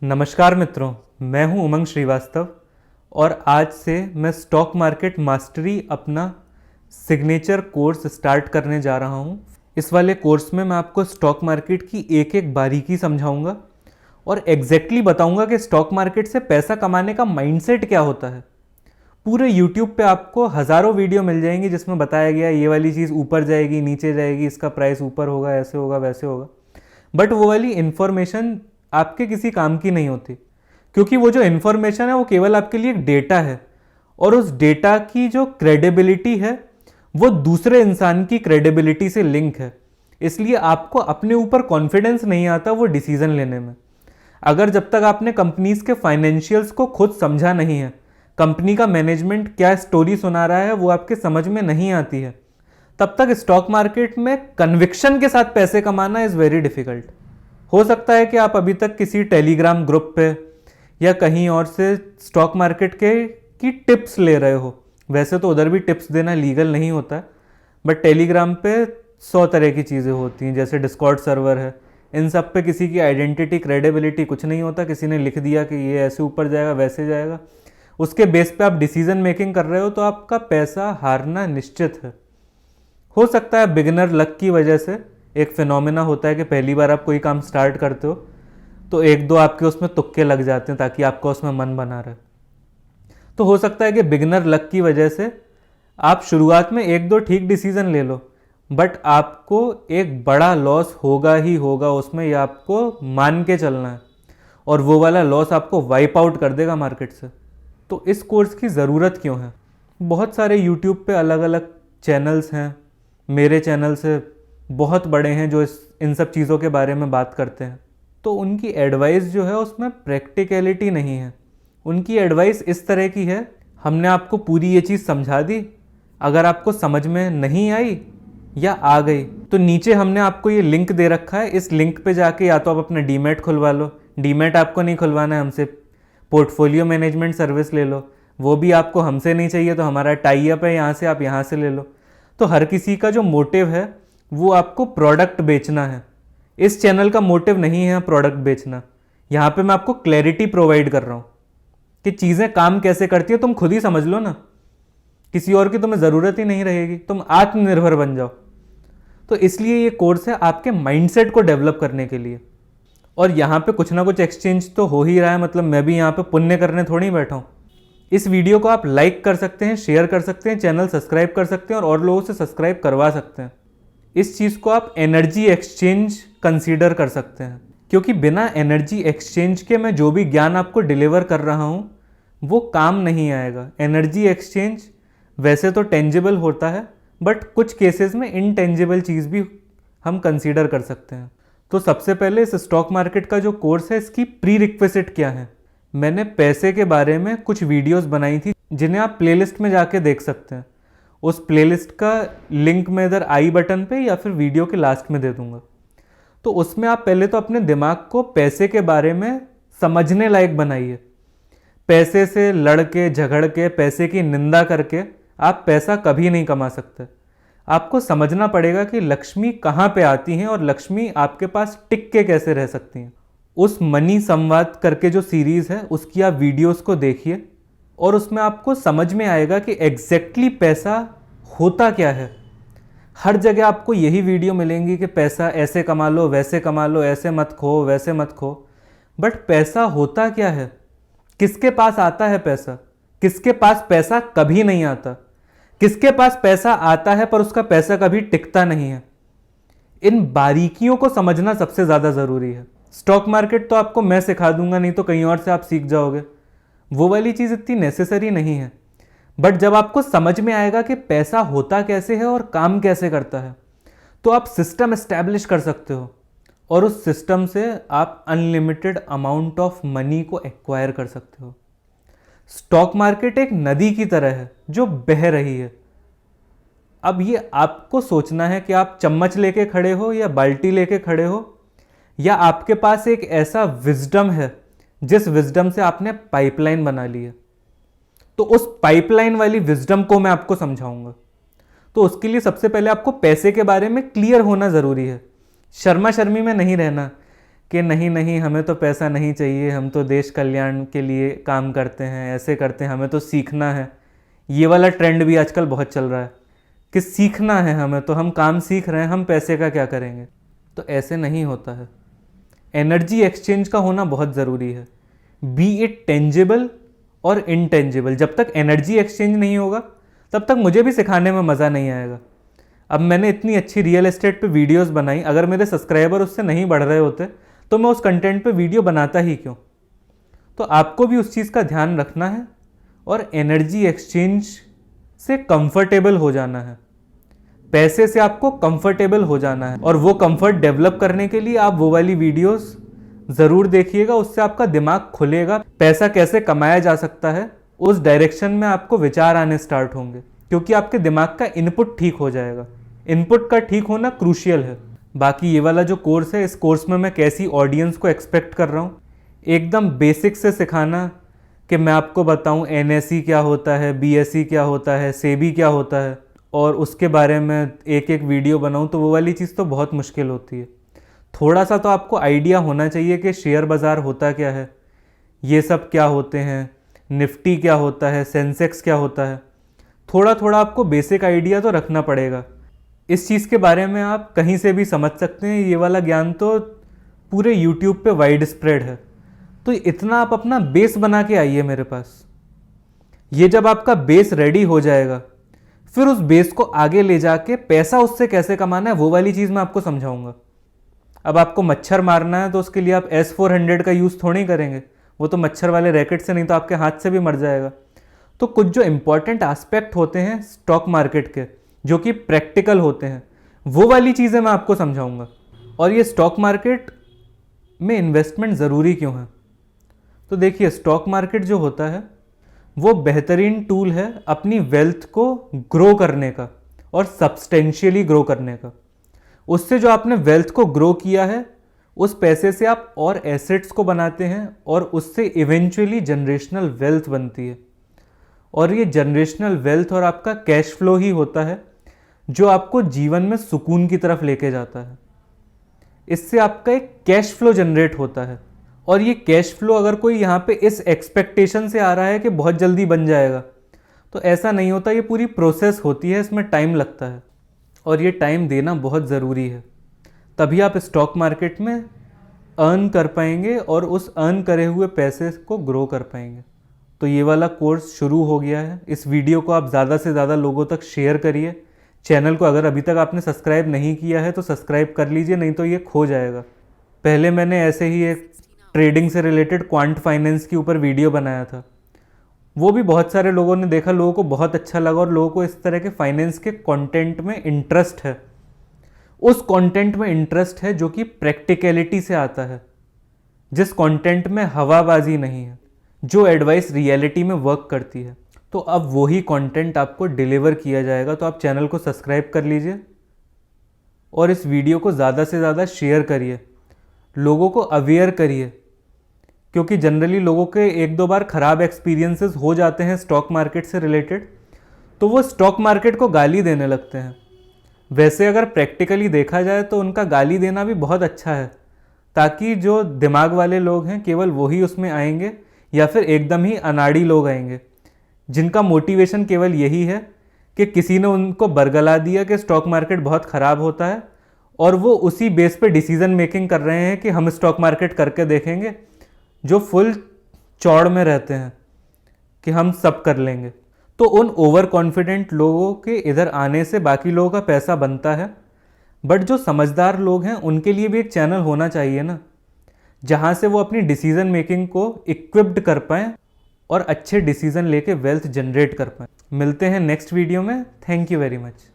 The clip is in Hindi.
नमस्कार मित्रों, मैं हूं उमंग श्रीवास्तव और आज से मैं स्टॉक मार्केट मास्टरी अपना सिग्नेचर कोर्स स्टार्ट करने जा रहा हूं। इस वाले कोर्स में मैं आपको स्टॉक मार्केट की एक एक बारीकी समझाऊंगा और एग्जैक्टली बताऊंगा कि स्टॉक मार्केट से पैसा कमाने का माइंडसेट क्या होता है। पूरे यूट्यूब पे आपको हज़ारों वीडियो मिल जाएंगी जिसमें बताया गया ये वाली चीज़ ऊपर जाएगी, नीचे जाएगी, इसका प्राइस ऊपर होगा, ऐसे होगा, वैसे होगा। बट वो वाली इन्फॉर्मेशन आपके किसी काम की नहीं होती, क्योंकि वो जो इन्फॉर्मेशन है वो केवल आपके लिए एक डेटा है और उस डेटा की जो क्रेडिबिलिटी है वो दूसरे इंसान की क्रेडिबिलिटी से लिंक है। इसलिए आपको अपने ऊपर कॉन्फिडेंस नहीं आता वो डिसीजन लेने में। अगर जब तक आपने कंपनीज के फाइनेंशियल्स को खुद समझा नहीं है, कंपनी का मैनेजमेंट क्या स्टोरी सुना रहा है वो आपके समझ में नहीं आती है, तब तक स्टॉक मार्केट में कन्विक्शन के साथ पैसे कमाना इज़ वेरी डिफिकल्ट। हो सकता है कि आप अभी तक किसी टेलीग्राम ग्रुप पे या कहीं और से स्टॉक मार्केट के की टिप्स ले रहे हो। वैसे तो उधर भी टिप्स देना लीगल नहीं होता है, बट टेलीग्राम पे 100 तरह की चीज़ें होती हैं, जैसे डिस्कॉर्ड सर्वर है। इन सब पे किसी की आइडेंटिटी, क्रेडिबिलिटी कुछ नहीं होता। किसी ने लिख दिया कि ये ऐसे ऊपर जाएगा, वैसे जाएगा, उसके बेस पे आप डिसीजन मेकिंग कर रहे हो तो आपका पैसा हारना निश्चित है। हो सकता है बिगिनर लक की वजह से, एक फिनोमेना होता है कि पहली बार आप कोई काम स्टार्ट करते हो तो एक दो आपके उसमें तुक्के लग जाते हैं ताकि आपका उसमें मन बना रहे। तो हो सकता है कि बिगिनर लक की वजह से आप शुरुआत में एक दो ठीक डिसीजन ले लो, बट आपको एक बड़ा लॉस होगा ही होगा उसमें, ये आपको मान के चलना है, और वो वाला लॉस आपको वाइप आउट कर देगा मार्केट से। तो इस कोर्स की ज़रूरत क्यों है? बहुत सारे यूट्यूब पे अलग अलग चैनल्स हैं, मेरे चैनल से बहुत बड़े हैं जो इन सब चीज़ों के बारे में बात करते हैं। तो उनकी एडवाइस जो है उसमें प्रैक्टिकलिटी नहीं है। उनकी एडवाइस इस तरह की है, हमने आपको पूरी ये चीज़ समझा दी, अगर आपको समझ में नहीं आई या आ गई तो नीचे हमने आपको ये लिंक दे रखा है, इस लिंक पे जाके या तो आप अपना डीमैट खुलवा लो। डीमैट आपको नहीं खुलवाना है, हमसे पोर्टफोलियो मैनेजमेंट सर्विस ले लो, वो भी आपको हमसे नहीं चाहिए तो हमारा टाई अप है, यहाँ से आप यहाँ से ले लो। तो हर किसी का जो मोटिव है वो आपको प्रोडक्ट बेचना है। इस चैनल का मोटिव नहीं है प्रोडक्ट बेचना। यहाँ पे मैं आपको क्लैरिटी प्रोवाइड कर रहा हूँ कि चीज़ें काम कैसे करती है, तुम खुद ही समझ लो ना, किसी और की तुम्हें ज़रूरत ही नहीं रहेगी, तुम आत्मनिर्भर बन जाओ। तो इसलिए ये कोर्स है आपके माइंडसेट को डेवलप करने के लिए। और यहाँ पे कुछ ना कुछ एक्सचेंज तो हो ही रहा है, मतलब मैं भी यहाँ पे पुण्य करने थोड़ी बैठा हूँ। इस वीडियो को आप लाइक कर सकते हैं, शेयर कर सकते हैं, चैनल सब्सक्राइब कर सकते हैं और लोगों से सब्सक्राइब करवा सकते हैं। इस चीज़ को आप एनर्जी एक्सचेंज कंसीडर कर सकते हैं, क्योंकि बिना एनर्जी एक्सचेंज के मैं जो भी ज्ञान आपको डिलीवर कर रहा हूँ वो काम नहीं आएगा। एनर्जी एक्सचेंज वैसे तो टेंजिबल होता है, बट कुछ केसेस में इनटेंजिबल चीज़ भी हम कंसीडर कर सकते हैं। तो सबसे पहले इस स्टॉक मार्केट का जो कोर्स है इसकी प्री रिक्विजिट क्या है। मैंने पैसे के बारे में कुछ वीडियोस बनाई थी जिन्हें आप प्लेलिस्ट में जाके देख सकते हैं। उस प्लेलिस्ट का लिंक मैं इधर आई बटन पे या फिर वीडियो के लास्ट में दे दूंगा। तो उसमें आप पहले तो अपने दिमाग को पैसे के बारे में समझने लायक बनाइए। पैसे से लड़ के, झगड़ के, पैसे की निंदा करके आप पैसा कभी नहीं कमा सकते। आपको समझना पड़ेगा कि लक्ष्मी कहाँ पे आती हैं और लक्ष्मी आपके पास टिक के कैसे रह सकती हैं। उस मनी संवाद करके जो सीरीज़ है उसकी आप वीडियोस को देखिए और उसमें आपको समझ में आएगा कि एग्जैक्टली पैसा होता क्या है। हर जगह आपको यही वीडियो मिलेंगी कि पैसा ऐसे कमा लो, वैसे कमा लो, ऐसे मत खो, वैसे मत खो। बट पैसा होता क्या है? किसके पास आता है पैसा? किसके पास पैसा कभी नहीं आता? किसके पास पैसा आता है पर उसका पैसा कभी टिकता नहीं है? इन बारीकियों को समझना सबसे ज़्यादा ज़रूरी है। स्टॉक मार्केट तो आपको मैं सिखा दूंगा, नहीं तो कहीं और से आप सीख जाओगे, वो वाली चीज़ इतनी नेसेसरी नहीं है। बट जब आपको समझ में आएगा कि पैसा होता कैसे है और काम कैसे करता है, तो आप सिस्टम एस्टैब्लिश कर सकते हो और उस सिस्टम से आप अनलिमिटेड अमाउंट ऑफ मनी को एक्वायर कर सकते हो। स्टॉक मार्केट एक नदी की तरह है जो बह रही है। अब ये आपको सोचना है कि आप चम्मच लेके खड़े हो या बाल्टी लेके खड़े हो, या आपके पास एक ऐसा विजडम है जिस विजडम से आपने पाइपलाइन बना ली है। तो उस पाइपलाइन वाली विजडम को मैं आपको समझाऊंगा। तो उसके लिए सबसे पहले आपको पैसे के बारे में क्लियर होना ज़रूरी है। शर्मा शर्मी में नहीं रहना कि नहीं नहीं हमें तो पैसा नहीं चाहिए, हम तो देश कल्याण के लिए काम करते हैं, ऐसे करते हैं, हमें तो सीखना है। ये वाला ट्रेंड भी आजकल बहुत चल रहा है कि सीखना है हमें, तो हम काम सीख रहे हैं, हम पैसे का क्या करेंगे। तो ऐसे नहीं होता है। एनर्जी एक्सचेंज का होना बहुत ज़रूरी है, बी इट टेंजिबल और इनटेंजिबल। जब तक एनर्जी एक्सचेंज नहीं होगा तब तक मुझे भी सिखाने में मज़ा नहीं आएगा। अब मैंने इतनी अच्छी रियल एस्टेट पे वीडियोस बनाई, अगर मेरे सब्सक्राइबर उससे नहीं बढ़ रहे होते तो मैं उस कंटेंट पे वीडियो बनाता ही क्यों। तो आपको भी उस चीज़ का ध्यान रखना है और एनर्जी एक्सचेंज से कंफर्टेबल हो जाना है। पैसे से आपको कंफर्टेबल हो जाना है, और वो कंफर्ट डेवलप करने के लिए आप वो वाली वीडियोस ज़रूर देखिएगा। उससे आपका दिमाग खुलेगा, पैसा कैसे कमाया जा सकता है उस डायरेक्शन में आपको विचार आने स्टार्ट होंगे, क्योंकि आपके दिमाग का इनपुट ठीक हो जाएगा। इनपुट का ठीक होना क्रूशियल है। बाकी ये वाला जो कोर्स है, इस कोर्स में मैं कैसी ऑडियंस को एक्सपेक्ट कर रहा हूँ, एकदम बेसिक से सिखाना कि मैं आपको बताऊँ NSE क्या होता है, BSE क्या होता है, सेबी क्या होता है, और उसके बारे में एक एक वीडियो बनाऊँ, तो वो वाली चीज़ तो बहुत मुश्किल होती है। थोड़ा सा तो आपको आइडिया होना चाहिए कि शेयर बाज़ार होता क्या है, ये सब क्या होते हैं, निफ्टी क्या होता है, सेंसेक्स क्या होता है। थोड़ा थोड़ा आपको बेसिक आइडिया तो रखना पड़ेगा। इस चीज़ के बारे में आप कहीं से भी समझ सकते हैं। ये वाला ज्ञान तो पूरे YouTube पे वाइड स्प्रेड है। तो इतना आप अपना बेस बना के आइए मेरे पास। ये जब आपका बेस रेडी हो जाएगा, फिर उस बेस को आगे ले जाके पैसा उससे कैसे कमाना है वो वाली चीज़ मैं आपको समझाऊंगा। अब आपको मच्छर मारना है तो उसके लिए आप S400 का यूज़ थोड़ी करेंगे, वो तो मच्छर वाले रैकेट से नहीं तो आपके हाथ से भी मर जाएगा। तो कुछ जो इंपॉर्टेंट एस्पेक्ट होते हैं स्टॉक मार्केट के, जो कि प्रैक्टिकल होते हैं, वो वाली चीज़ें मैं आपको समझाऊंगा। और ये स्टॉक मार्केट में इन्वेस्टमेंट ज़रूरी क्यों है, तो देखिए स्टॉक मार्केट जो होता है वो बेहतरीन टूल है अपनी वेल्थ को ग्रो करने का और सब्सटेंशियली ग्रो करने का। उससे जो आपने वेल्थ को ग्रो किया है, उस पैसे से आप और एसेट्स को बनाते हैं और उससे इवेंचुअली जनरेशनल वेल्थ बनती है। और ये जनरेशनल वेल्थ और आपका कैश फ्लो ही होता है जो आपको जीवन में सुकून की तरफ लेके जाता है। इससे आपका एक कैश फ्लो जनरेट होता है, और ये कैश फ्लो अगर कोई यहाँ पे इस एक्सपेक्टेशन से आ रहा है कि बहुत जल्दी बन जाएगा, तो ऐसा नहीं होता। ये पूरी प्रोसेस होती है, इसमें टाइम लगता है, और ये टाइम देना बहुत ज़रूरी है। तभी आप स्टॉक मार्केट में अर्न कर पाएंगे और उस अर्न करे हुए पैसे को ग्रो कर पाएंगे। तो ये वाला कोर्स शुरू हो गया है। इस वीडियो को आप ज़्यादा से ज़्यादा लोगों तक शेयर करिए। चैनल को अगर अभी तक आपने सब्सक्राइब नहीं किया है तो सब्सक्राइब कर लीजिए, नहीं तो ये खो जाएगा। पहले मैंने ऐसे ही एक ट्रेडिंग से रिलेटेड क्वांट फाइनेंस के ऊपर वीडियो बनाया था, वो भी बहुत सारे लोगों ने देखा, लोगों को बहुत अच्छा लगा, और लोगों को इस तरह के फाइनेंस के कंटेंट में इंटरेस्ट है। उस कंटेंट में इंटरेस्ट है जो कि प्रैक्टिकलिटी से आता है, जिस कंटेंट में हवाबाजी नहीं है, जो एडवाइस रियलिटी में वर्क करती है। तो अब वही कंटेंट आपको डिलीवर किया जाएगा। तो आप चैनल को सब्सक्राइब कर लीजिए और इस वीडियो को ज़्यादा से ज़्यादा शेयर करिए, लोगों को अवेयर करिए, क्योंकि जनरली लोगों के एक दो बार ख़राब एक्सपीरियंसेस हो जाते हैं स्टॉक मार्केट से रिलेटेड, तो वो स्टॉक मार्केट को गाली देने लगते हैं। वैसे अगर प्रैक्टिकली देखा जाए तो उनका गाली देना भी बहुत अच्छा है, ताकि जो दिमाग वाले लोग हैं केवल वही उसमें आएंगे, या फिर एकदम ही अनाड़ी लोग आएंगे जिनका मोटिवेशन केवल यही है कि किसी ने उनको बरगला दिया कि स्टॉक मार्केट बहुत ख़राब होता है, और वो उसी बेस पे डिसीजन मेकिंग कर रहे हैं कि हम स्टॉक मार्केट करके देखेंगे, जो फुल चौड़ में रहते हैं कि हम सब कर लेंगे। तो उन ओवर कॉन्फिडेंट लोगों के इधर आने से बाकी लोगों का पैसा बनता है। बट जो समझदार लोग हैं उनके लिए भी एक चैनल होना चाहिए ना, जहाँ से वो अपनी डिसीजन मेकिंग को इक्विप्ड कर पाएँ और अच्छे डिसीजन लेके वेल्थ जनरेट कर पाएँ। मिलते हैं नेक्स्ट वीडियो में। Thank you very much.